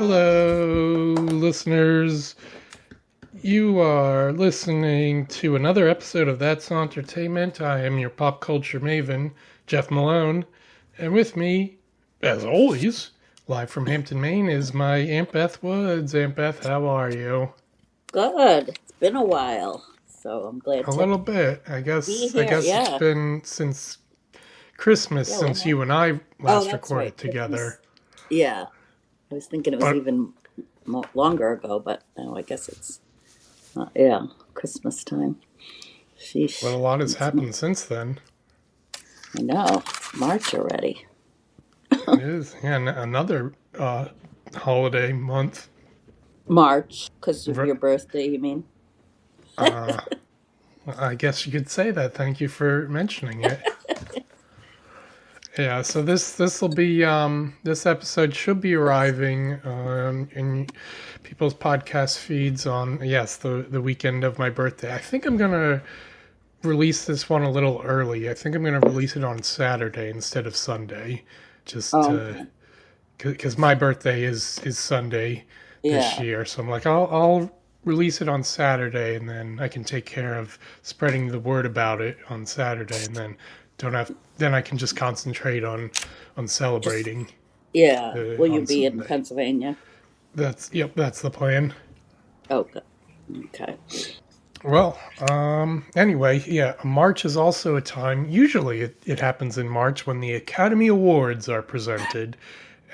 Hello, listeners. You are listening to another episode of That's Auntertainment. I am your pop culture maven, Jeff Malone. And with me, as always, live from Hampton, Maine, is my Aunt Beth Woods. Aunt Beth, how are you? Good. It's been a while, so I'm glad A to little bit. I be guess here. it's Yeah. been since Christmas Yeah, since you and I Oh, last that's right. recorded together. Christmas. Yeah. I was thinking it was But even longer ago, but no, I guess it's yeah, Christmas time. a Sheesh. lot has happened since then. I know. It's March already. It is. Yeah, another holiday month. March, because of your birthday, you mean? Uh, I guess you could say that. Thank you for mentioning it. Yeah, so this will be this episode should be arriving in people's podcast feeds on the weekend of my birthday. I think I'm gonna release this one a little early. I think I'm gonna release it on Saturday instead of Sunday, just Oh, to okay. because my birthday is Sunday this Yeah. year. So I'm like, I'll release it on Saturday, and then I can take care of spreading the word about it on Saturday, and then I can just concentrate on Just celebrating yeah. Will you on be in Sunday. Pennsylvania? That's the plan. Oh, good. Okay. Well, anyway, yeah, March is also a time, usually it happens in March when the Academy Awards are presented.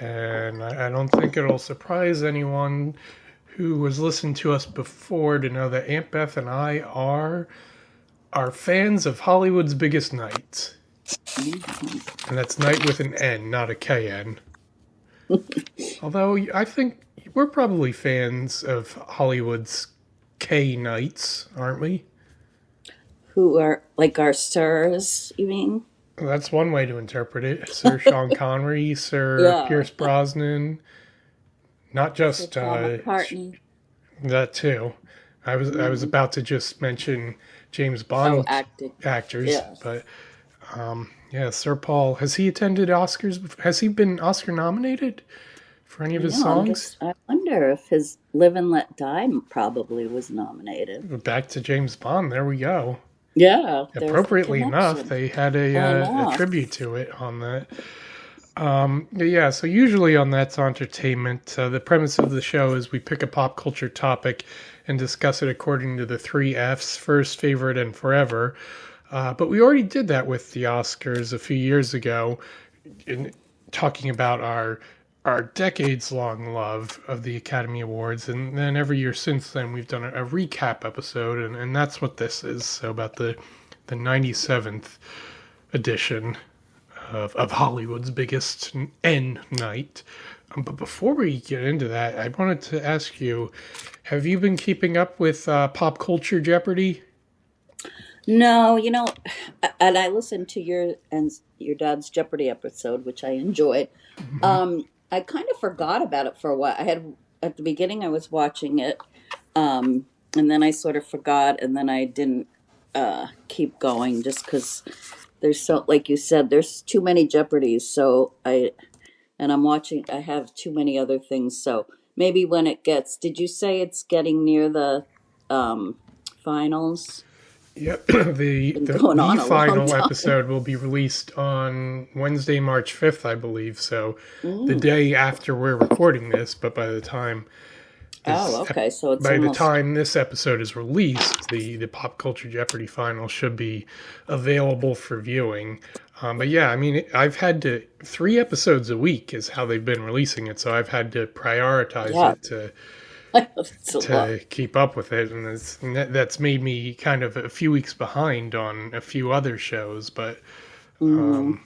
And I don't think it'll surprise anyone who has listened to us before to know that Aunt Beth and I are fans of Hollywood's biggest night. And that's night with an N, not a KN. Although I think we're probably fans of Hollywood's K nights, aren't we? Who are like our sirs, you mean? That's one way to interpret it. Sir Sean Connery, Sir Yeah. Pierce Brosnan, not Sir just Paul McCartney. that too. I was Mm. about to just mention James Oh, Bond acting. actors, Yes. but yeah, Sir Paul. Has he attended Oscars? Has he been Oscar nominated for any of I his know. songs? I wonder if his Live and Let Die probably was nominated. Back to James Bond. There we go. Yeah, there's the Appropriately enough, connection. they had I a know. tribute to it on that. Yeah, so usually on That's Entertainment, the premise of the show is we pick a pop culture topic and discuss it according to the three F's: first, favorite, and forever. But we already did that with the Oscars a few years ago, in talking about our decades-long love of the Academy Awards, and then every year since then we've done a recap episode, and that's what this is. So about the 97th edition of Hollywood's biggest N night. But before we get into that, I wanted to ask you, have you been keeping up with Pop Culture Jeopardy? No, and I listened to your dad's Jeopardy episode, which I enjoyed. Mm-hmm. I kind of forgot about it for a while. I had at the beginning I was watching it, and then I sort of forgot, and then I didn't keep going just because there's so, like you said, there's too many Jeopardies. I'm watching. I have too many other things. So maybe when it gets, did you say it's getting near the finals? Yep. Been going on The a long final time. episode will be released on Wednesday, March 5th, I believe. So the Mm. day after we're recording this, but by the time Oh, okay. So it's by the almost. time this episode is released, the Pop Culture Jeopardy final should be available for viewing. But yeah, I mean, I've had to 3 episodes a week is how they've been releasing it, so I've had to prioritize Yeah, it to it's a lot. keep up with it, and that's made me kind of a few weeks behind on a few other shows. But Mm,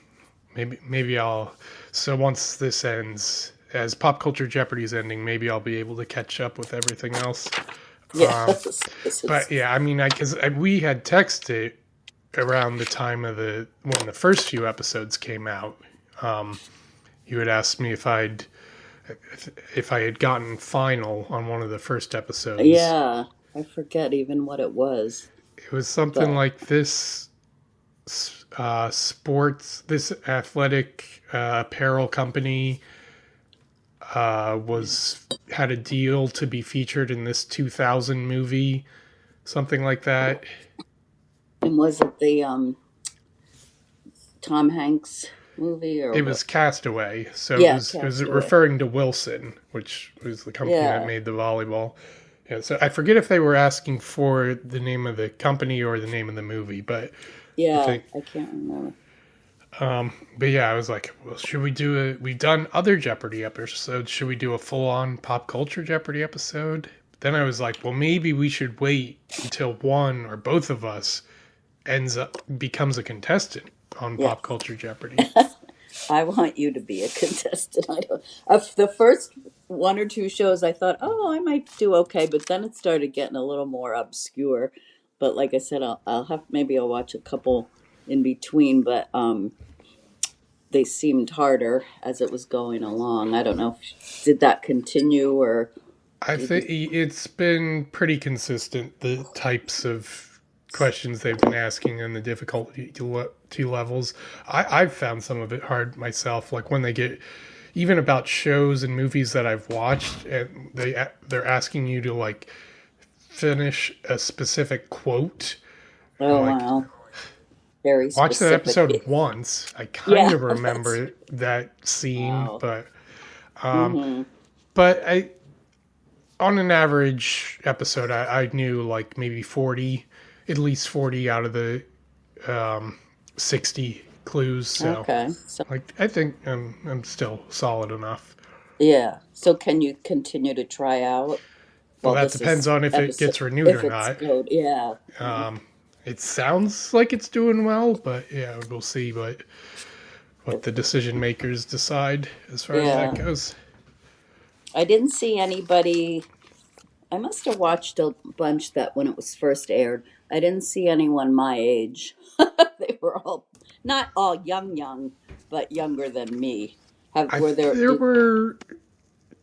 maybe I'll. So once this ends, as Pop Culture Jeopardy is ending, maybe I'll be able to catch up with everything else. Um, yes, this but is. yeah, I mean, because we had texted around the time of when the first few episodes came out. Um, you had asked me if I had gotten final on one of the first episodes. Yeah, I forget even what it was, It was something but like this sports, this athletic apparel company was had a deal to be featured in this 2000 movie, something like that. And was it the Tom Hanks movie or It what? was Castaway, so Yeah, it was Castaway. referring to Wilson, which was the company that Yeah, made the volleyball. Yeah, so I forget if they were asking for the name of the company or the name of the movie, but I yeah, think, I can't remember. but yeah, I was like, well, should we do a? We've done other Jeopardy episodes. Should we do a full-on pop culture Jeopardy episode? Then I was like, well, maybe we should wait until one or both of us ends up becomes a contestant on Yeah, Pop Culture Jeopardy. I want you to be a contestant. I don't. Of the first one or two shows, I thought, oh, I might do okay, but then it started getting a little more obscure. But like I said, I'll have maybe I'll watch a couple in between, but they seemed harder as it was going along. I don't know if did that continue or I did you, think it's been pretty consistent, the types of questions they've been asking and the difficulty levels. I've found some of it hard myself, like when they get even about shows and movies that I've watched, and they're asking you to like finish a specific quote. I'm oh like, wow, very watch that specific. episode once. I kind Yeah, of that's remember that scene, wow. um, Mm-hmm. but I on an average episode, I knew like maybe 40, at least 40 out of the 60 clues. So, Okay. So like, I think I'm still solid enough. yeah. So can you continue to try out? Well, Well, that this depends is on if it episode gets renewed if or it's not. good. Yeah. Yeah. It sounds like it's doing well, but yeah, we'll see what If, the decision makers decide as far as that yeah. goes. I didn't see anybody. I must have watched a bunch that when it was first aired. I didn't see anyone my age. They were all not all young, but younger than me. Have I were there? there were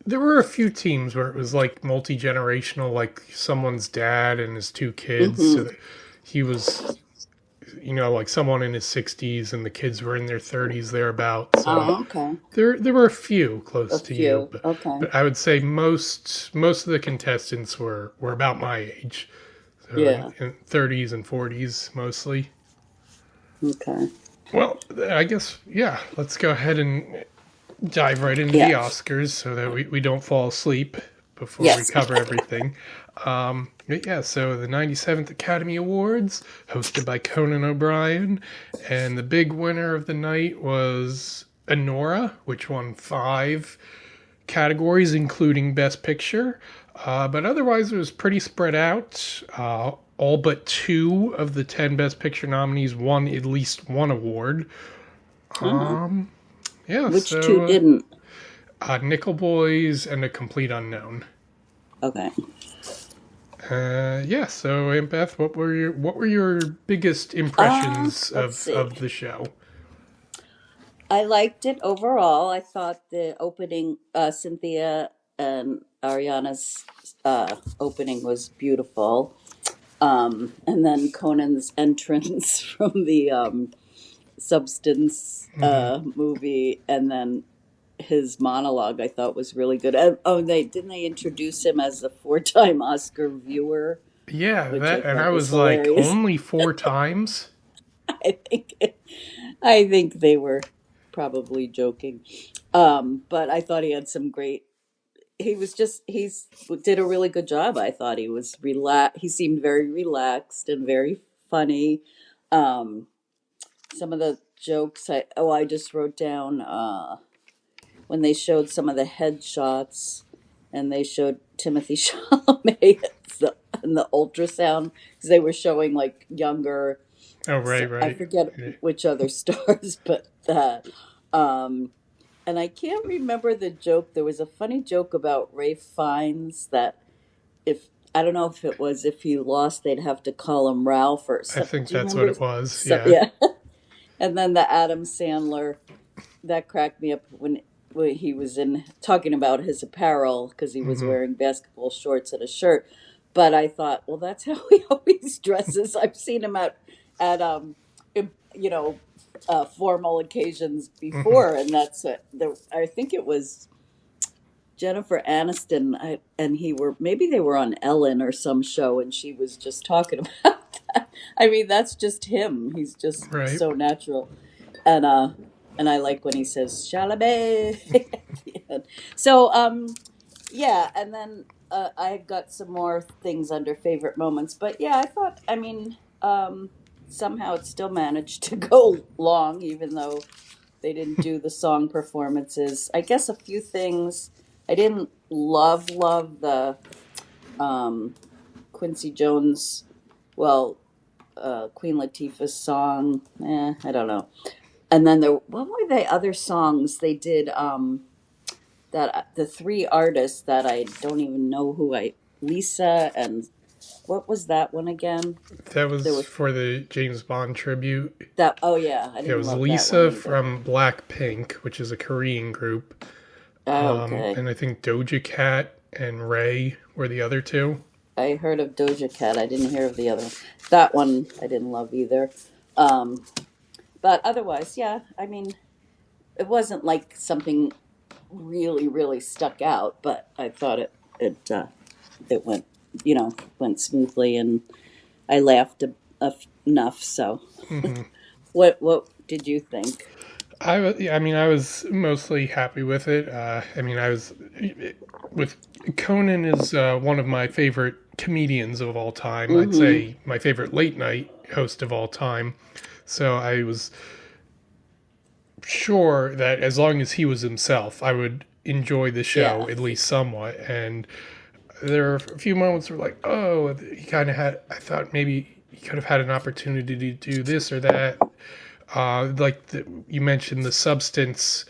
There were a few teams where it was like multi generational, like someone's dad and his two kids. So Mm-hmm. that he was, like someone in his 60s and the kids were in their 30s thereabouts. So Oh, okay. there were a few A close to you, few. but Okay. I would say most of the contestants were about my age, so Yeah. in 30s and 40s mostly. Okay. Well, I guess yeah. Let's go ahead and dive right into the Yeah. Oscars so that we don't fall asleep before we Yes. cover everything. But yeah, so the 97th Academy Awards, hosted by Conan O'Brien, and the big winner of the night was Anora, which won 5 categories, including Best Picture. But otherwise, it was pretty spread out. All but 2 of the 10 Best Picture nominees won at least one award. Uh-huh. Um, yeah, Which two so didn't? Nickel Boys and A Complete Unknown. Okay. Yeah, so Aunt Beth, what were your biggest impressions Let's see. of the show? I liked it overall. I thought the opening, Cynthia and Ariana's opening was beautiful. And then Conan's entrance from the Substance Hmm. movie, and then his monologue I thought was really good. Oh, they didn't they introduce him as a four-time Oscar viewer, Yeah, which I that, and I thought was was like, hilarious. only 4 times. I think I think they were probably joking. But I thought he had some great. He's did a really good job. I thought he was relax. He seemed very relaxed and very funny. Um, some of the jokes I just wrote down when they showed some of the headshots and they showed Timothy Chalamet in the ultrasound because they were showing like younger. Oh, right, I right. forget Yeah. which other stars, but um, and I can't remember the joke. There was a funny joke about Ray Fiennes that if I don't know if it was if he lost, they'd have to call him Ralph or I something. think Do you that's what remember? it was. So Yeah. yeah, and then the Adam Sandler that cracked me up when he was in talking about his apparel because he was Hmm. wearing basketball shorts and a shirt. But I thought, well, that's how he always dresses. I've seen him at you know formal occasions Hmm. before, and that's I think it was Jennifer Aniston and he were, maybe they were on Ellen or some show, and she was just talking about that. I mean, that's just him. He's just Right. so natural, and and I like when he says Chalamet at the end. So yeah, and then I got some more things under favorite moments, but yeah, I thought, I mean, somehow it still managed to go long, even though they didn't do the song performances. I guess a few things I didn't love the um, Quincy Jones, well, Queen Latifah's song. I don't know. And then what were the other songs they did? That the three artists that I don't even know Lisa, and what was that one again? That There was was for the James Bond tribute. that. Oh yeah, I It didn't was love that one Lisa either. from Blackpink, which is a Korean group. Oh, okay. And I think Doja Cat and Ray were the other two. I heard of Doja Cat. I didn't hear of the other one. That one I didn't love either. Um, but otherwise, yeah. I mean, it wasn't like something really, really stuck out, but I thought it went, went smoothly, and I laughed enough. So, Hmm. what did you think? I mean, I was mostly happy with it. I mean, I was with Conan is one of my favorite comedians of all time. I'd Mm-hmm. say my favorite late night host of all time. So I was sure that as long as he was himself, I would enjoy the show Yeah. at least somewhat. And there were a few moments where, like, oh, he kind of had. I thought maybe he could have had an opportunity to do this or that. You mentioned the substance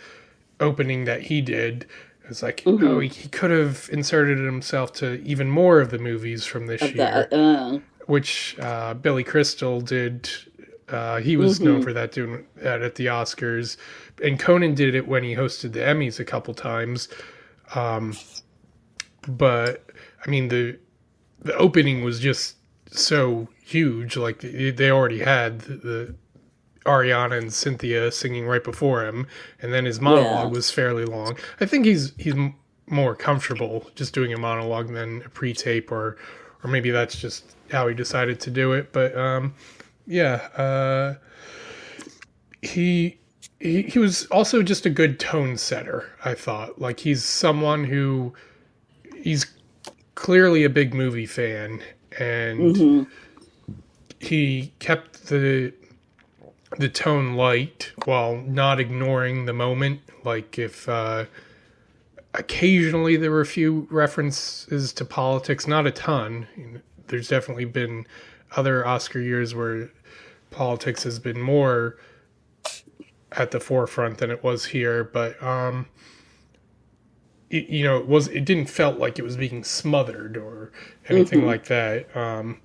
opening that he did. It was like, oh, Mm-hmm. he could have inserted himself to even more of the movies from this Of year, that. which Billy Crystal did. He was known Mm-hmm. for that, doing that at the Oscars, and Conan did it when he hosted the Emmys a couple times. Um, but I mean, the opening was just so huge. Like they already had the Ariana and Cynthia singing right before him, and then his monologue Yeah. was fairly long. I think he's more comfortable just doing a monologue than a pre-tape, or maybe that's just how he decided to do it. But yeah, he. He was also just a good tone setter, I thought. Like, he's someone who he's clearly a big movie fan, and Mm-hmm. he kept the tone light while not ignoring the moment. Like, if occasionally there were a few references to politics, not a ton. There's definitely been other Oscar years where politics has been more at the forefront than it was here, but it didn't felt like it was being smothered or anything Mm-hmm. like that.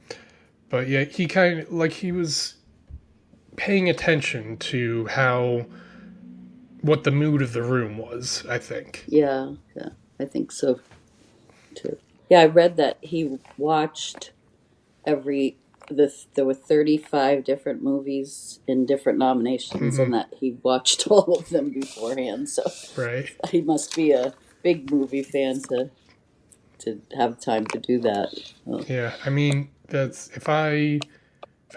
But yeah, he kind of like he was paying attention to what the mood of the room was, I think. Yeah. Yeah. I think so too. Yeah, I read that he watched every there were 35 different movies in different nominations, Hmm. and that he watched all of them beforehand. So Right. he must be a big movie fan to have time to do that. Oh. Yeah. I mean, that's if I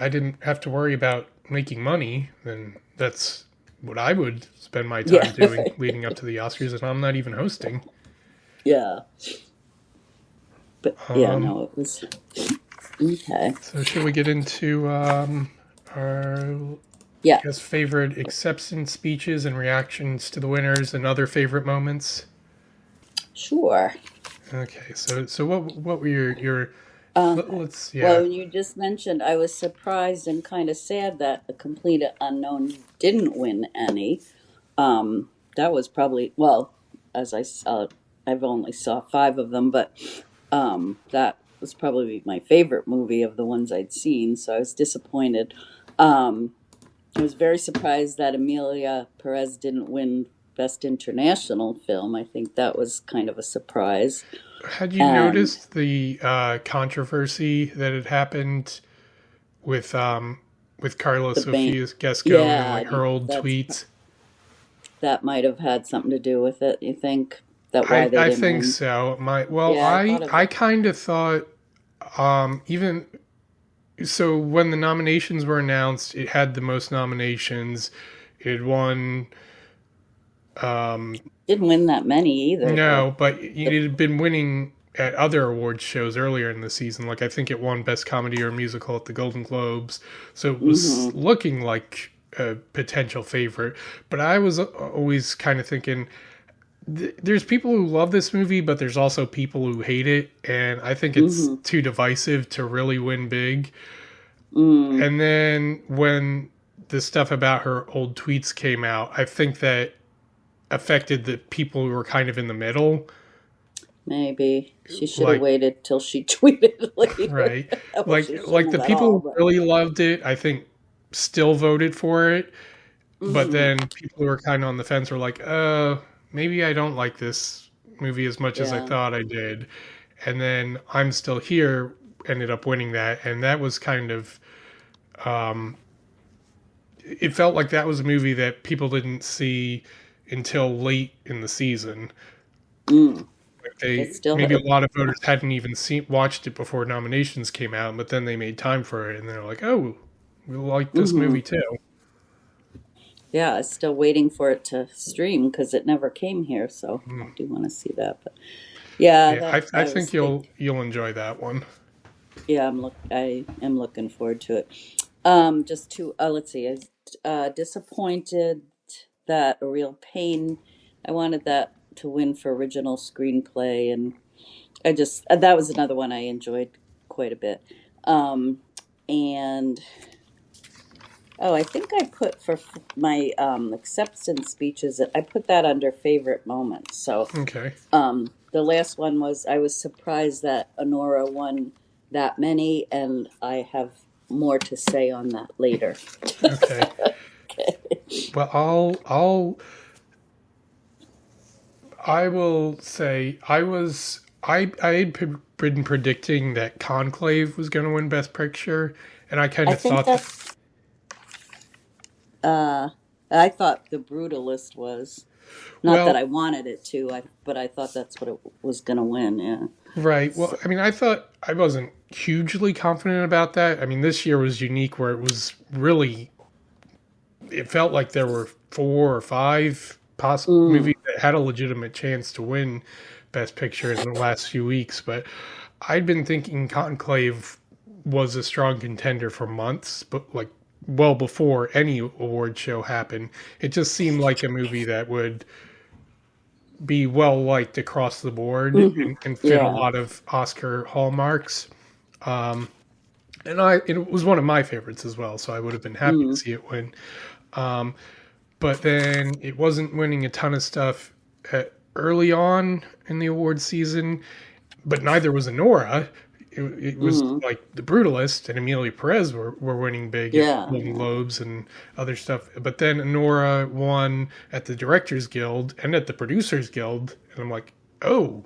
didn't have to worry about making money, then that's what I would spend my time Yeah. doing leading up to the Oscars, and I'm not even hosting. Yeah. But yeah, Um, no, it was okay. so should we get into our Yeah, guess favorite acceptance speeches and reactions to the winners and other favorite moments? sure. Okay, so what were your Uh, let's yeah. well, you just mentioned I was surprised and kind of sad that The Complete Unknown didn't win any. That was probably, well, as I saw, I've only saw five of them, but that was probably my favorite movie of the ones I'd seen. So I was disappointed. Um, I was very surprised that Emilia Perez didn't win Best International Film. I think that was kind of a surprise. Had you And noticed the controversy that had happened with Carla the bank, Sofia's Gascon and yeah, like her old that's tweets? that might have had something to do with it. You think? that why they I didn't think win. so. Yeah, I thought of I it. kind of thought even so when the nominations were announced, it had the most nominations. It won. Didn't win that many either, though. No, but it had been winning at other awards shows earlier in the season. Like I think it won Best Comedy or Musical at the Golden Globes, so it was Hmm. looking like a potential favorite. But I was always kind of thinking there's people who love this movie, but there's also people who hate it, and I think it's Hmm. too divisive to really win big. Mm, And then when the stuff about her old tweets came out, I think that affected the people who were kind of in the middle. maybe she should have Like, waited till she tweeted later. right. Well, she Like shouldn't the have at people all, who but. really loved it, I think still voted for it. But Hmm. then people who were kind of on the fence were like, maybe I don't like this movie as much as I Yeah. thought I did. And then I'm Still Here ended up winning that, and that was kind of um it felt like that was a movie that people didn't see until late in the season. Mm. Like It they still maybe a had. lot of voters hadn't even watched it before nominations came out, but then they made time for it and they're like, "Oh, we like this Hmm. movie too." Yeah, it's still waiting for it to stream because it never came here. So I Mm. do want to see that. But yeah, Yeah, that I I was think think. you'll enjoy that one. Yeah, I am looking forward to it. Just to let's see, I was disappointed that A Real Pain. I wanted that to win for original screenplay, and I just that was another one I enjoyed quite a bit. Um, and oh, I think I put for my acceptance speeches. I put that under favorite moments. So Okay. the last one was I was surprised that Anora won that many, and I have more to say on that later. Okay. Well, I will say I had been predicting that Conclave was going to win Best Picture, and I kind I of think thought that. that's. Uh, I thought The Brutalist was not that Well, I wanted it to. But I thought that's what it was going to win. Yeah. right. So, Well, I mean, I thought I wasn't hugely confident about that. I mean, this year was unique where it was really. It felt like there were four or five mm, movies that had a legitimate chance to win Best Picture in the last few weeks, but I'd been thinking Conclave was a strong contender for months, but like well before any award show happened. It just seemed like a movie that would be well liked across the board hmm, and fit a yeah. lot of Oscar hallmarks. Um, it was one of my favorites as well, so I would have been happy to Mm, see it win. Um, but then it wasn't winning a ton of stuff early on in the award season, but neither was Anora. It was mm, like The Brutalist and Amelia Perez were winning big at yeah. Golden Yeah. Globes and other stuff. But then Anora won at the Directors Guild and at the Producers Guild. And I'm like, oh,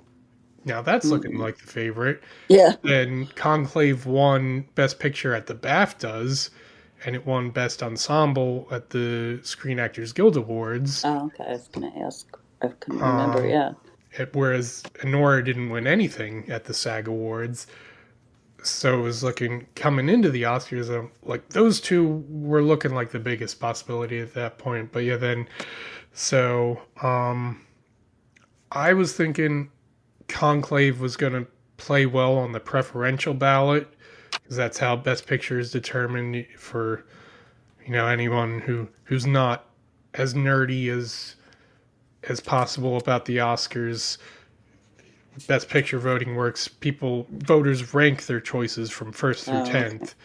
now that's looking Hmm. like the favorite. Yeah. Then Conclave won Best Picture at the BAFTAs, and it won Best Ensemble at the Screen Actors Guild Awards. Oh, okay. I was going to ask. I couldn't remember. Um, Yeah. Whereas Nora didn't win anything at the SAG Awards. So it was looking coming into the Oscars, like those two were looking like the biggest possibility at that point. But yeah, then so I was thinking Conclave was going to play well on the preferential ballot because that's how Best Picture is determined for anyone who's not as nerdy as possible about the Oscars. Best Picture voting works. Voters rank their choices from first through Oh, okay. 10th,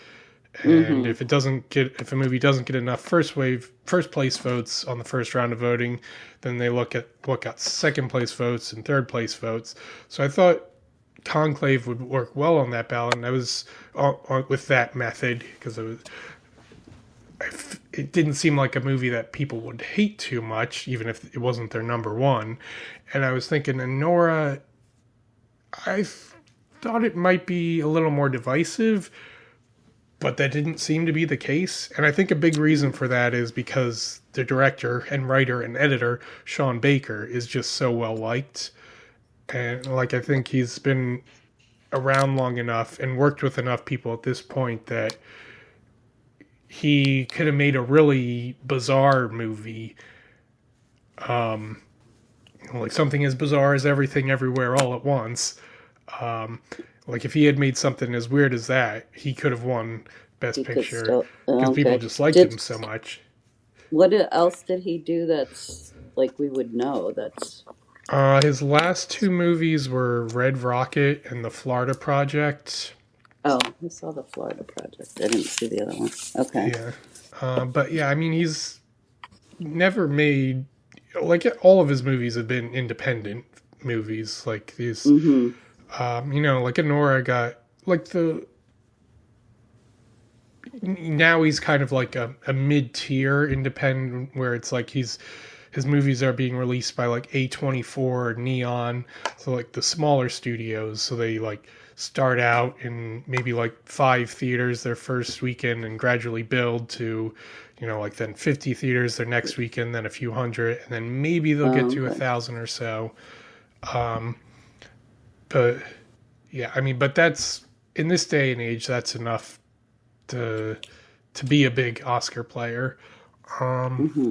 and Mm-hmm. if a movie doesn't get enough first place votes on the first round of voting, then they look at what got second place votes and third place votes. So I thought Conclave would work well on that ballot, and I was with that method because it didn't seem like a movie that people would hate too much, even if it wasn't their number one. And I was thinking, and Nora, I thought it might be a little more divisive, but that didn't seem to be the case. And I think a big reason for that is because the director and writer and editor, Sean Baker, is just so well liked. And like I think he's been around long enough and worked with enough people at this point that he could have made a really bizarre movie, like something as bizarre as Everything Everywhere All at Once. Um, like if he had made something as weird as that, he could have won Best He could Picture still. because people Okay. just liked him Did so much. else did he do that's like we would know? That's His last two movies were Red Rocket and The Florida Project. oh, I saw the Florida Project. I didn't see the other one. Okay. Yeah. But yeah, I mean, he's never made, like, all of his movies have been independent movies. Like these, Mm-hmm. like Anora got, like, now he's kind of like a mid-tier independent where it's like his movies are being released by like A24 or Neon, so like the smaller studios, so they like start out in maybe like 5 theaters their first weekend and gradually build to, like then 50 theaters their next weekend, then a few hundred, and then maybe they'll get to a Okay. thousand or so. But yeah, I mean, but that's in this day and age, that's enough to be a big Oscar player. Um, Mm-hmm.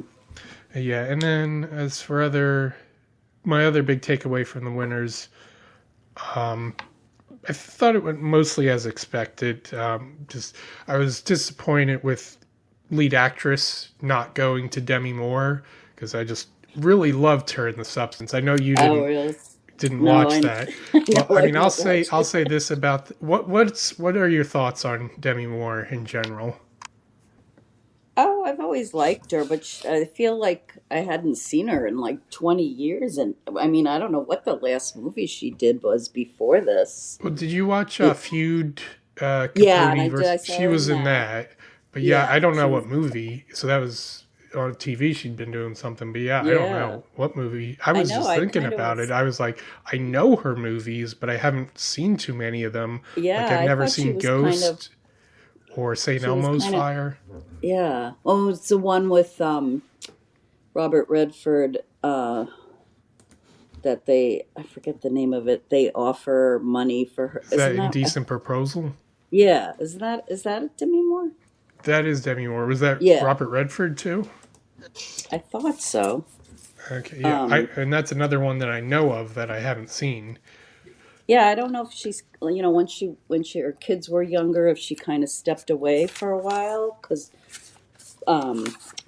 yeah, and then as for my other big takeaway from the winners, um, I thought it went mostly as expected. Just I was disappointed with lead actress not going to Demi Moore because I just really loved her in The Substance. I know you Oh, didn't really? didn't No, watch that. I Well, know I I mean, I'll didn't say watch I'll it. say this about what are your thoughts on Demi Moore in general? Oh, I've always liked her, but I feel like I hadn't seen her in like 20 years. And I mean, I don't know what the last movie she did was before this. Well, did you watch It, Feud yeah, and Capote I versus? saw She her in was in that. that, but yeah, I Yeah, don't know she what was, movie. So that was on TV. She'd been doing something, but yeah, I don't yeah. know what movie. I I was know, just I thinking kind of about it. was, I was like, I know her movies, but I haven't seen too many of them. Like yeah, I've I never thought she seen was kind of, Ghost or St. she was Elmo's kind of, Fire. yeah. Oh, it's the one with Robert Redford, that I forget the name of it. They offer money for her. Is that Isn't that, Indecent Proposal? yeah, is that Demi Moore? That is Demi Moore. Was that Yeah, Robert Redford too? I thought so. Okay, yeah. Um, And that's another one that I know of that I haven't seen. Yeah, I don't know if she's, when her kids were younger, if she kind of stepped away for a while, because, um,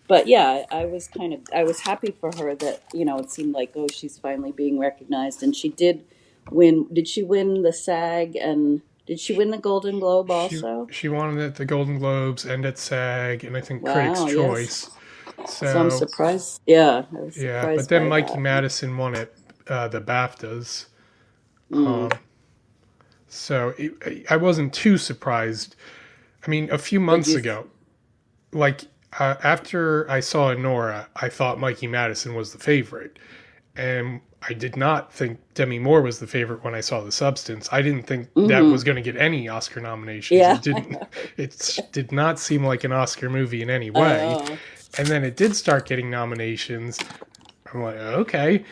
but yeah, I was happy for her that it seemed like, oh, she's finally being recognized, and she did win. Did she win the SAG, and did she win the Golden Globe She also? she won it at the Golden Globes and at SAG and I think Critics' Wow, yes. Choice. So I'm So surprised. Yeah, I was yeah, but surprised then by Mikey that. Madison won it the BAFTAs. Mm. So I wasn't too surprised. I mean, a few What do months you? ago, like after I saw Anora, I thought Mikey Madison was the favorite, and I did not think Demi Moore was the favorite when I saw The Substance. I didn't think that Mm-hmm. was going to get any Oscar nominations. Yeah, It I didn't. know. It did not seem like an Oscar movie in any way. Oh, And then it did start getting nominations. I'm like, okay.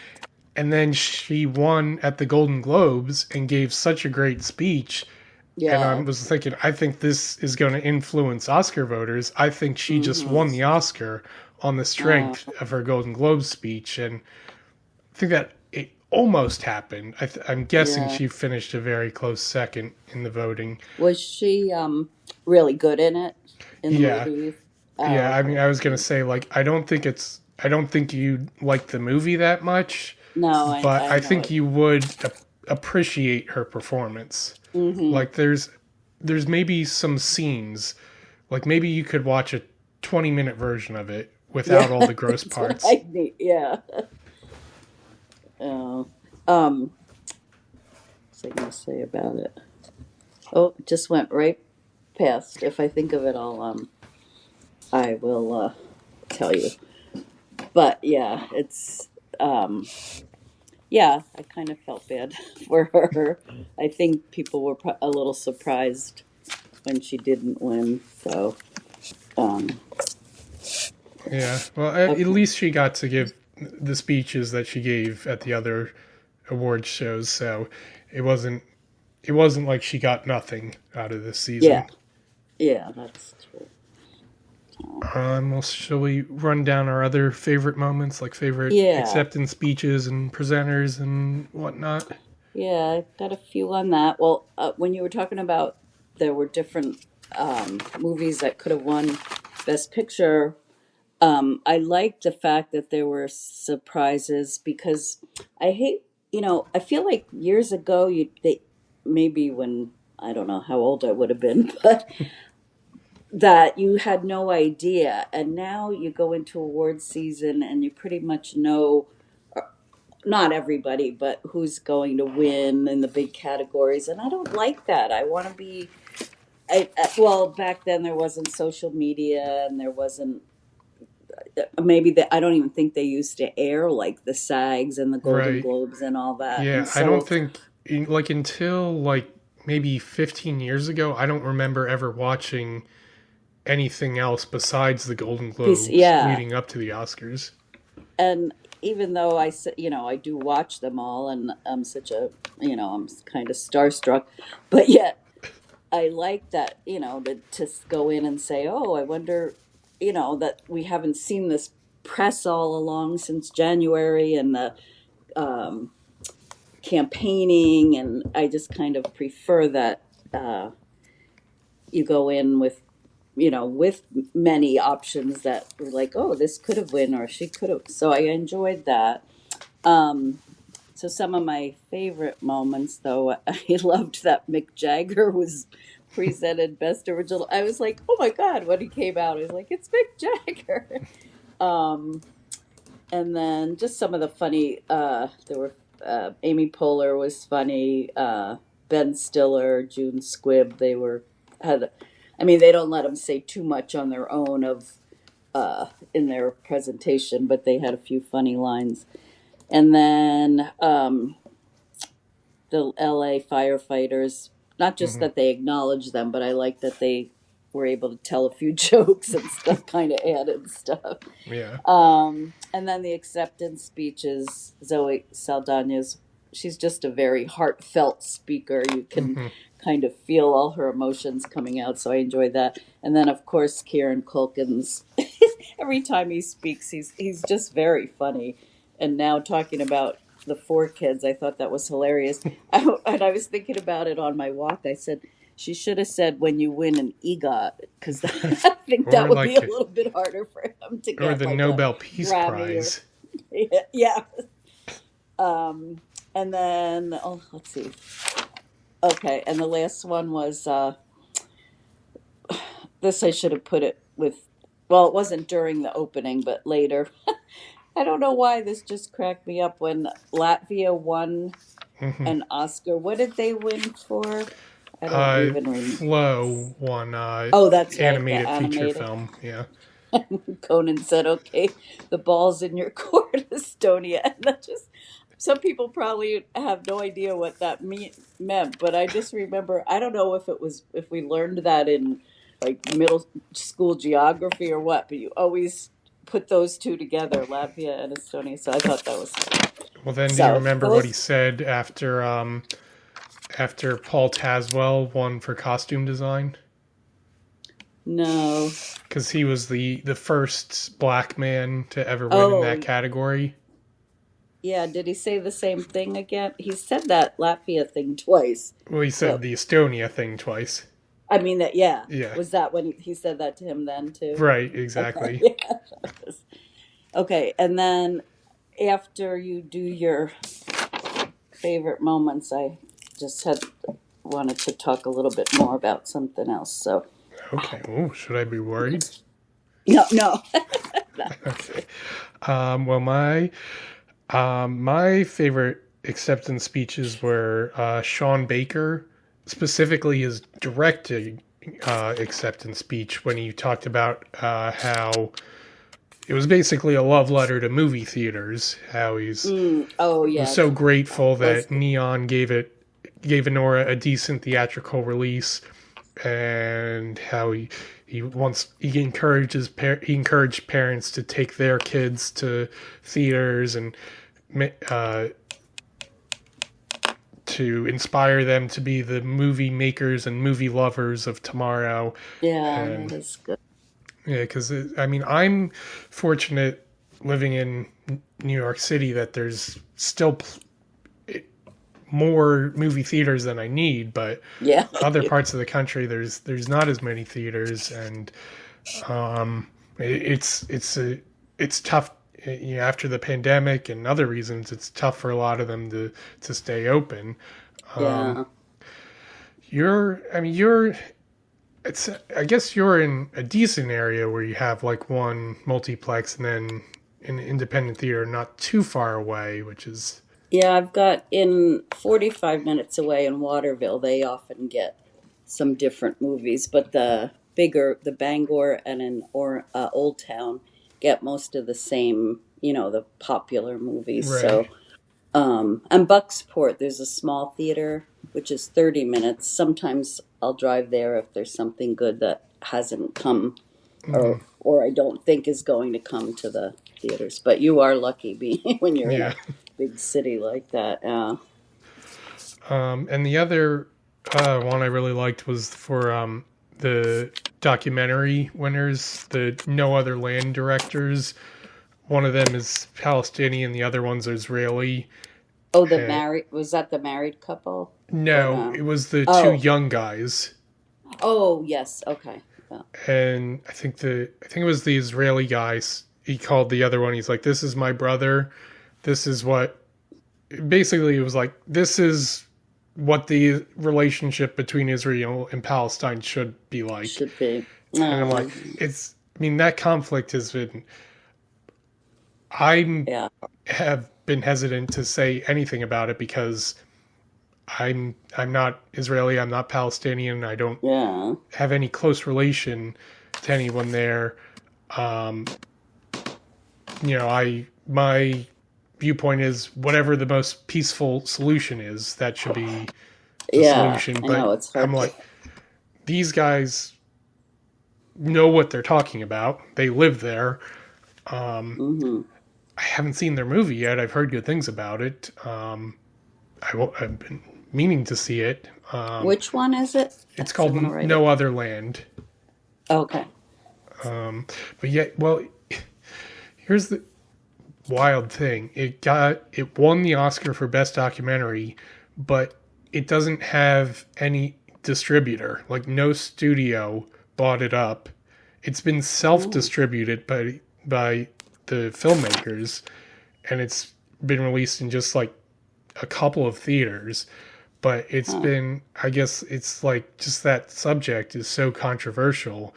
And then she won at the Golden Globes and gave such a great speech. And I yeah. was thinking, I think this is going to influence Oscar voters. I think she just Mm-hmm. won the Oscar on the Uh, strength of her Golden Globe speech. And I think that it almost happened. I'm guessing yeah. she finished a very close second in the voting. Was she really good in it in the Yeah. movie? Oh, Yeah. I mean, okay. I was going to say, like, I don't think you like the movie that much, No, but I I know think it. you would appreciate her performance. Mm-hmm. Like there's maybe some scenes, like maybe you could watch a 20-minute version of it Yeah, without all the gross that's what parts. I need. Yeah. Oh, um, what's I gonna say about it? Oh, it just went right past. If I think of it, I will tell you. But yeah, um, yeah, I kind of felt bad for her. I think people were a little surprised when she didn't win. So, um, Yeah. Well, at okay. least she got to give the speeches that she gave at the other award shows, so it wasn't like she got nothing out of this season. Yeah, yeah, that's true. Well, shall we run down our other favorite moments, like favorite Yeah, acceptance speeches and presenters and whatnot? yeah, I got a few on that. Well, when you were talking about there were different movies that could have won Best Picture, I like the fact that there were surprises because I hate, I feel like years ago, maybe when I don't know how old I would have been, but that you had no idea, and now you go into award season and you pretty much know, not everybody, but who's going to win in the big categories, and I don't like that. I want to be. Well, back then there wasn't social media, and there wasn't maybe that I don't even think they used to air like the SAGs and the Golden Right. Globes and all that. And Yeah, I don't so, think like until like maybe 15 years ago, I don't remember ever watching anything else besides the Golden Globes yeah, leading up to the Oscars. and even though I do watch them all, and I'm such a, I'm kind of starstruck, but yet I like that, to go in and say, oh, I wonder, that we haven't seen this press all along since January, and the um, campaigning, and I just kind of prefer that you go in with, with many options that were like, oh, this could have won or she could have. So I enjoyed that. Um, so some of my favorite moments, though, I loved that Mick Jagger was presented Best Original. I was like, oh my God, when he came out, I was like, it's Mick Jagger. Um, and then just some of the funny, there were Amy Poehler was funny, Ben Stiller, June Squibb. They don't let them say too much on their own in their presentation, but they had a few funny lines. And then the LA firefighters, not just Hmm. that they acknowledged them, but I like that they were able to tell a few jokes and stuff, kind of added stuff. Yeah. And then the acceptance speeches, Zoe Saldana's, she's just a very heartfelt speaker. You can Hmm. kind of feel all her emotions coming out, so I enjoyed that. And then, of course, Kieran Culkin's, every time he speaks, he's just very funny. And now talking about the four kids, I thought that was hilarious. And I was thinking about it on my walk. I said, she should have said when you win an EGOT, because I think that Or would be a like little bit harder for him to or get the like a Nobel Peace Grammy or Prize. yeah. And then let's see. Okay, and the last one was this. I should have put it with. Well, it wasn't during the opening, but later. I don't know why this just cracked me up when Latvia won Hmm. an Oscar. What did they win for? I don't even remember. Flo won Oh, that's right, the animated feature animated. film. Yeah. Conan said, "Okay, the ball's in your court, Estonia." And that just some people probably have no idea what that meant, but I just remember. I don't know if we learned that in like middle school geography or what, but you always put those two together, Latvia and Estonia. So I thought that was Well, then, do you so. remember what he Those said after Paul Tazwell won for costume design? no. Because he was the first black man to ever win in Oh, that category. yeah. Did he say the same thing again? He said that Latvia thing twice. Well, he said So the Estonia thing twice. I mean that, yeah. Yeah. Was that when he said that to him then too? Right. Okay, Exactly. yeah. Okay, and then after you do your favorite moments, I just had wanted to talk a little bit more about something else. So Okay. Oh, should I be worried? no, no, Okay. Well, my favorite acceptance speeches were Sean Baker, specifically his directing acceptance speech when he talked about how it was basically a love letter to movie theaters. How oh was yeah, so grateful that was that Neon gave Anora a decent theatrical release, and how he encouraged parents to take their kids to theaters and uh, to inspire them to be the movie makers and movie lovers of tomorrow. Yeah, And that is good. yeah, because I mean, I'm fortunate living in New York City that there's still more movie theaters than I need, but Yeah. other parts of the country there's not as many theaters, and it's tough. You know, after the pandemic and other reasons, it's tough for a lot of them to stay open. Yeah. You're it's I guess you're in a decent area where you have like one multiplex and then an independent theater not too far away, which is Yeah, I've got in 45 minutes away in Waterville, they often get some different movies, but the Bangor and Old Town get most of the same, the popular movies. right. So, and Bucksport, there's a small theater, which is 30 minutes. Sometimes I'll drive there if there's something good that hasn't come or I don't think is going to come to the theaters. But you are lucky being when you're in a Yeah. big city like that. And the other one I really liked was for the documentary winners, the No Other Land directors. One of them is Palestinian, the other one's Israeli. Oh, Uh, was that the married couple or no, no? it was the two Oh, young guys, oh, yes. Okay. Yeah. and I think it was the Israeli guys. He called the other one. He's like, "This is my brother. This is what." Basically, it was like, "This is what the relationship between Israel and Palestine should be like." Should be. And I'm like, it's. I mean, that conflict has been. I Yeah. have been hesitant to say anything about it because I'm not Israeli. I'm not Palestinian. I don't Yeah. have any close relation to anyone there. Um, my viewpoint is whatever the most peaceful solution is, that should be the Yeah. solution. I But know it's I'm hard to. like, these guys know what they're talking about. They live there. Hmm. I haven't seen their movie yet. I've heard good things about it. I've been meaning to see it. Which one is it? It's Because I called want to write it. No Other Land. Okay. But yet, well, here's the wild thing. It won the Oscar for Best Documentary, but it doesn't have any distributor. Like no studio bought it up. It's been Oh. self-distributed by the filmmakers, and it's been released in just like a couple of theaters. But it's Huh. been, I guess, it's like just that subject is so controversial.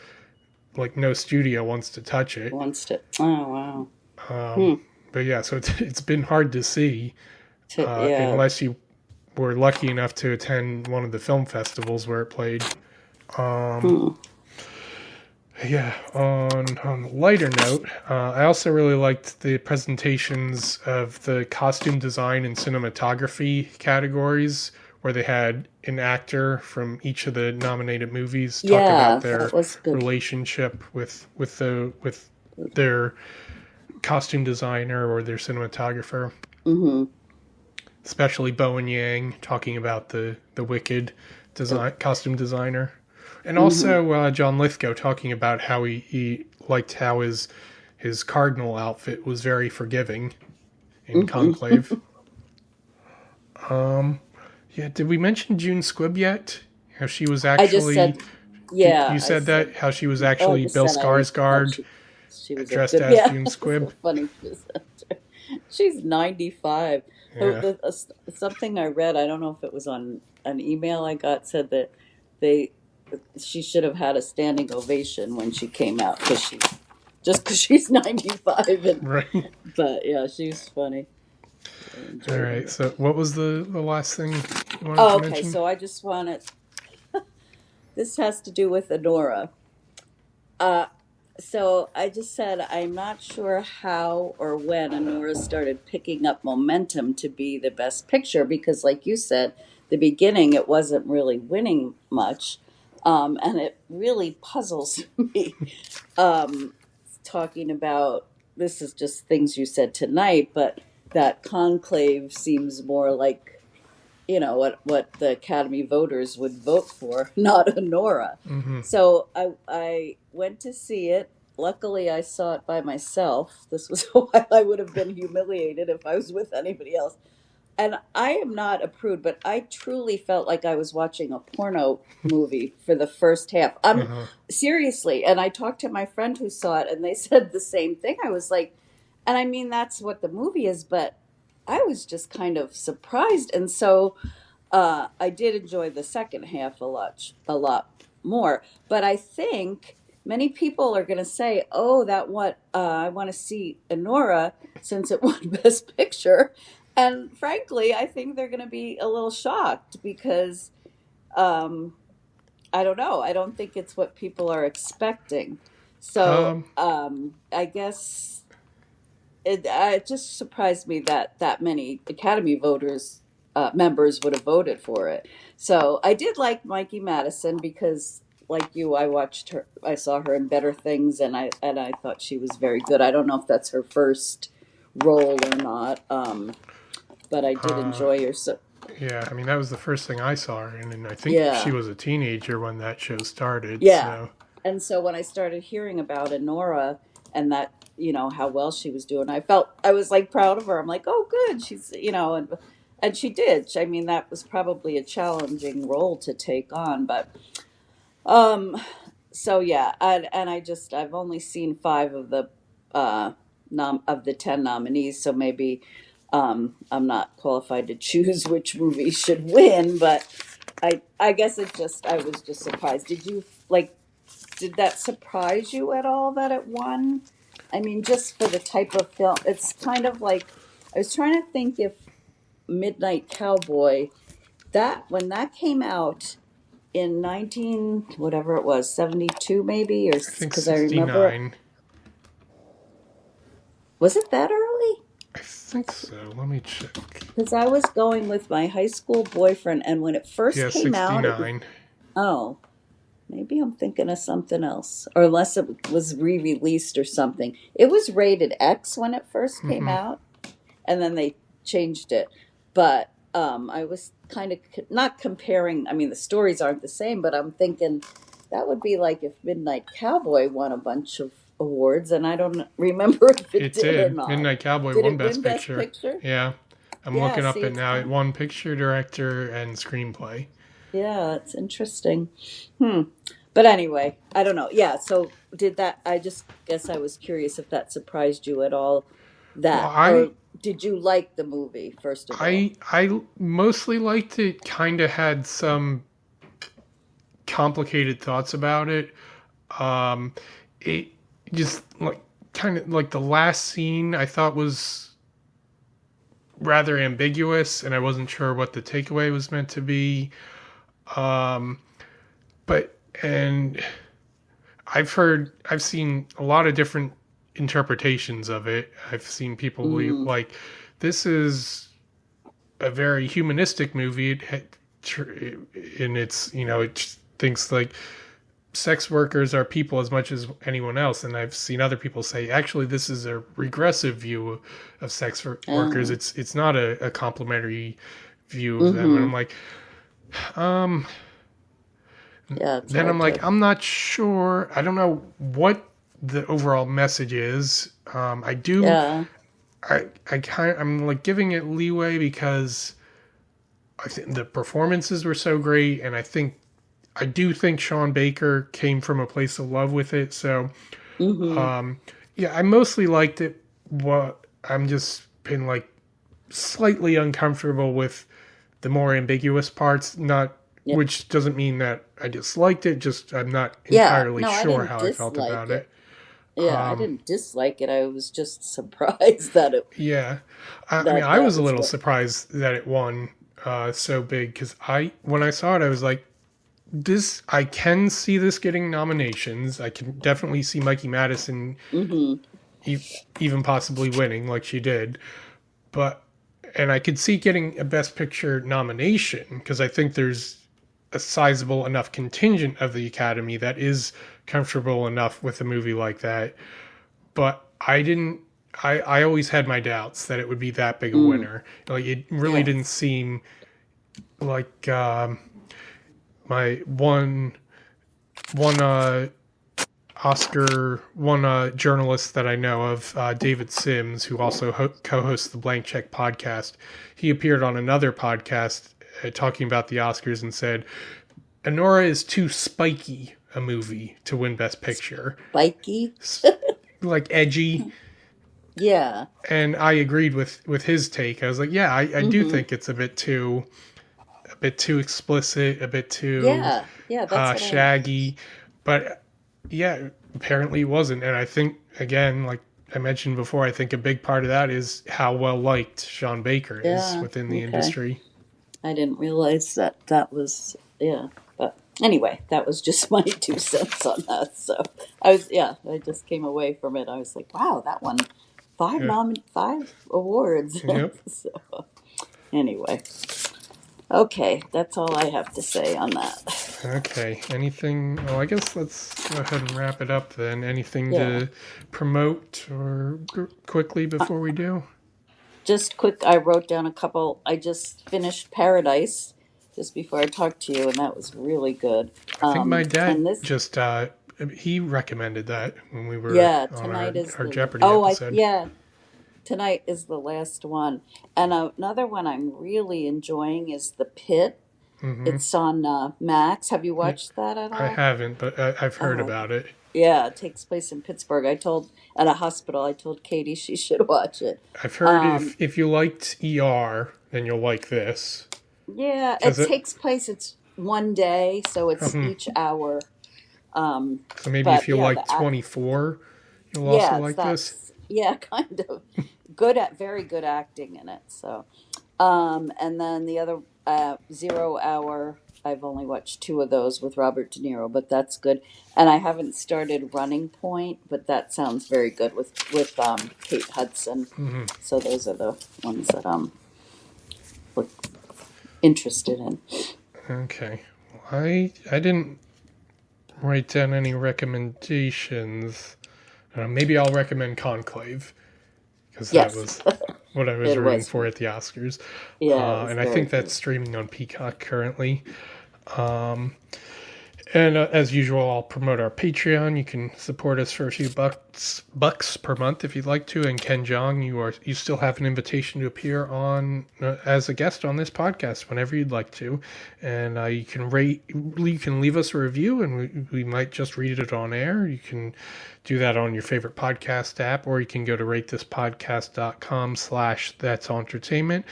Like no studio wants to touch it. Wants to. Oh wow. Hmm. But yeah, so it's been hard to see Yeah. unless you were lucky enough to attend one of the film festivals where it played. Hmm. Yeah, on a lighter note, I also really liked the presentations of the costume design and cinematography categories, where they had an actor from each of the nominated movies talk about Yeah, that their was good. relationship with their costume designer or their cinematographer, Hmm. especially Bowen Yang talking about the Wicked design costume designer. And Hmm. also John Lithgow talking about how he liked how his cardinal outfit was very forgiving in Hmm. Conclave. Yeah, did we mention June Squibb yet? How she was I just actually, said, yeah, you I said said, that? How she was oh, I actually just Bill said I thought Skarsgård she was a dressed good, as yeah, June it's Squibb? so funny. She's 95. Yeah. Something I read, I don't know if it was on an email I got, said that they, she should have had a standing ovation when she came out just because she's 95. Right. But yeah, she's funny. I All enjoyed right. her. So what was the last thing you wanted Oh, to okay, mention? so I just wanted, this has to do with Anora. Uh, so I just said I'm not sure how or when Anora started picking up momentum to be the best picture because, like you said, the beginning it wasn't really winning much, and it really puzzles me. Um, Talking about this is just things you said tonight, but that Conclave seems more like what the Academy voters would vote for, not Anora. Hmm. So I went to see it. Luckily, I saw it by myself. This was a while. I would have been humiliated if I was with anybody else. And I am not a prude, but I truly felt like I was watching a porno movie for the first half. Uh-huh. Seriously. And I talked to my friend who saw it, and they said the same thing. I was like, and I mean, that's what the movie is, but I was just kind of surprised. And so I did enjoy the second half a lot more. But I think many people are going to say, "Oh, that what I want to see Anora since it won Best Picture." And frankly, I think they're going to be a little shocked because um, I don't know. I don't think it's what people are expecting. So Um, I guess it just surprised me that that many Academy voters members would have voted for it. So I did like Mikey Madison because, like you, I watched her. I saw her in Better Things, and I thought she was very good. I don't know if that's her first role or not, but I did uh, enjoy her. So yeah, I mean, that was the first thing I saw her in, and I think she yeah, was a teenager when that show started, yeah. so. And so when I started hearing about Anora and that, how well she was doing, I was like proud of her. I'm like, oh, good. She's, and she did. I mean, that was probably a challenging role to take on, but, um, so yeah, and I've only seen five of the, of the 10 nominees. So maybe, I'm not qualified to choose which movie should win, but I guess I was just surprised. Did that surprise you at all that it won? I mean, just for the type of film, it's kind of like I was trying to think if Midnight Cowboy, that when that came out in 19 whatever it was, 72 maybe, or I think because I remember it, 69. was it that early? I think so. Let me check. Because I was going with my high school boyfriend, and when it first Yeah, came out, it was, 69. oh, maybe I'm thinking of something else, or unless it was re-released or something. It was rated X when it first came Hmm. out, and then they changed it. But I was kind of not comparing. I mean, the stories aren't the same, but I'm thinking that would be like if Midnight Cowboy won a bunch of awards, and I don't remember if it It did or did. not. Midnight Cowboy Did won it Best win Best Picture. Picture? Yeah. I'm Yeah. looking up See, it it's now. It kind. won Picture, Director, and Screenplay. Yeah, it's interesting. Hmm. But anyway, I don't know. Yeah, so did that I just guess I was curious if that surprised you at all Well, that or did you like the movie first of all? I mostly liked it. Kind of had some complicated thoughts about it. Um, it just like kind of like the last scene I thought was rather ambiguous, and I wasn't sure what the takeaway was meant to be. Um, but and I've seen a lot of different interpretations of it. I've seen people Mm, like this is a very humanistic movie. And it's it thinks like sex workers are people as much as anyone else. And I've seen other people say actually this is a regressive view of workers. uh, It's not a complimentary view of them. And I'm mm-hmm. like, um, Yeah, it's then I'm hard like, to. I'm not sure. I don't know what the overall message is. I do. Yeah. I'm like giving it leeway because I think the performances were so great, and I do think Sean Baker came from a place of love with it. So, Mm-hmm. um, yeah, I mostly liked it. What I'm just been like slightly uncomfortable with the more ambiguous parts. Not Yeah. which doesn't mean that I disliked it. Just I'm not Yeah. entirely No, I sure didn't how I felt dislike about it. it. Yeah, I Um, didn't dislike it. I was just surprised that it yeah, I mean, that I that was a was little what. surprised that it won so big because when I saw it, I was like, this I can see this getting nominations. I can definitely see Mikey Madison Mm-hmm. e- even possibly winning like she did, but and I could see getting a Best Picture nomination because I think there's a sizable enough contingent of the Academy that is comfortable enough with a movie like that. But I didn't. I always had my doubts that it would be that big a Mm. winner. Like it really didn't Yes. seem like my one journalist that I know of, David Sims, who also co-hosts the Blank Check podcast. He appeared on another podcast talking about the Oscars and said, Anora is too spiky a movie to win Best Picture. Spiky? Like edgy. Yeah. And I agreed with his take. I was like, yeah, I do think it's a bit too explicit, a bit too that's shaggy. But yeah, apparently it wasn't. And I think, again, like I mentioned before, I think a big part of that is how well liked Sean Baker is within the industry. I didn't realize that was, But anyway, that was just my 2 cents on that. So I just came away from it. I was like, wow, that won 5 awards. Yep. So anyway. Okay, that's all I have to say on that. Okay. Anything? Well, I guess let's go ahead and wrap it up then. Anything to promote or quickly before we do? Just quick, I wrote down a couple. I just finished Paradise just before I talked to you, and that was really good. I think my dad he recommended that when we were tonight on our Jeopardy episode. Tonight is the last one. And another one I'm really enjoying is The Pit. Mm-hmm. It's on Max. Have you watched that at all? I haven't, but I've heard about it. Yeah, it takes place in Pittsburgh. At a hospital, I told Katie she should watch it. I've heard if you liked ER, then you'll like this. Yeah, it takes place, it's one day, so it's each hour. So maybe if you like 24, you'll also like this? Yeah, kind of. Very good acting in it. So, and then the other 0 Hour, I've only watched 2 of those with Robert De Niro, but that's good. And I haven't started Running Point, but that sounds very good with Kate Hudson. Mm-hmm. So those are the ones that I'm interested in. Okay. Well, I didn't write down any recommendations. Maybe I'll recommend Conclave, because that was what I was rooting for at the Oscars. Yeah, and I think that's streaming on Peacock currently. And as usual, I'll promote our Patreon. You can support us for a few bucks per month if you'd like to. And Ken Jeong, you still have an invitation to appear on as a guest on this podcast whenever you'd like to. And you can leave us a review, and we might just read it on air. You can do that on your favorite podcast app, or you can go to ratethispodcast.com/that's Auntertainment.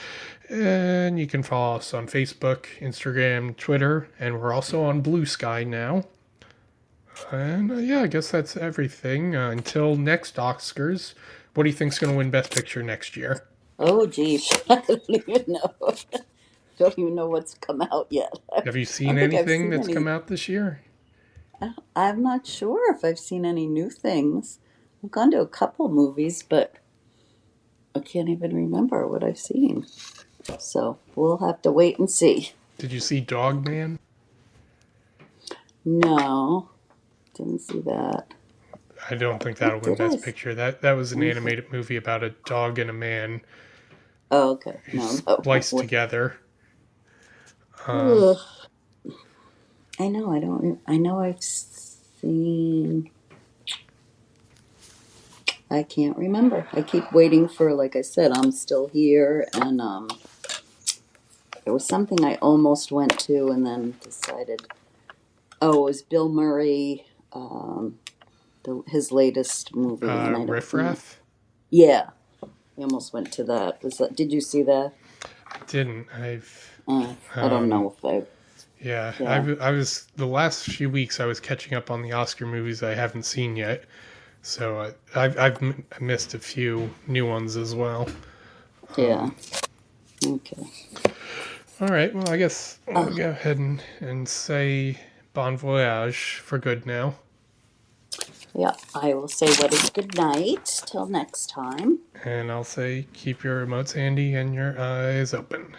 And you can follow us on Facebook, Instagram, Twitter, and we're also on Blue Sky now. And I guess that's everything. Until next Oscars, what do you think's going to win Best Picture next year? Oh, geez. I don't even know. Don't even know what's come out yet. Have you seen anything that's come out this year? I'm not sure if I've seen any new things. I've gone to a couple movies, but I can't even remember what I've seen. So we'll have to wait and see. Did you see Dog Man? No, didn't see that. I don't think that'll win Best Picture. That was an animated movie about a dog and a man. Oh, okay. Spliced together. I know I've seen... I can't remember. I keep waiting for, like I said, I'm Still Here, and there was something I almost went to and then decided, it was Bill Murray, his latest movie. Riff Raff? Yeah. I almost went to that. Did you see that? I didn't. I don't know if I... Yeah. I was, the last few weeks I was catching up on the Oscar movies I haven't seen yet. So I've missed a few new ones as well. Yeah. Okay. All right. Well, I guess I'll go ahead and say bon voyage for good now. Yeah, I will say what is good night till next time. And I'll say keep your remotes handy and your eyes open.